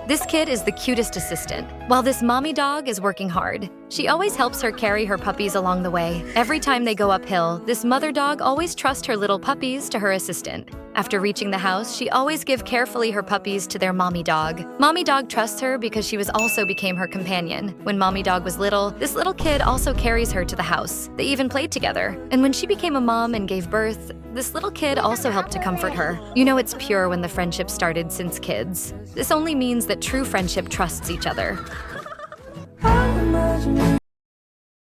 This kid is the cutest assistant, while this mommy dog is working hard. She always helps her carry her puppies along the way. Every time they go uphill, this mother dog always trusts her little puppies to her assistant. After reaching the house, she always gives carefully her puppies to their mommy dog. Mommy dog trusts her because she also became her companion. When mommy dog was little, this little kid also carries her to the house. They even played together. And when she became a mom and gave birth, this little kid also helped to comfort her. You know it's pure when the friendship started since kids. This only means that true friendship trusts each other. I'm imagining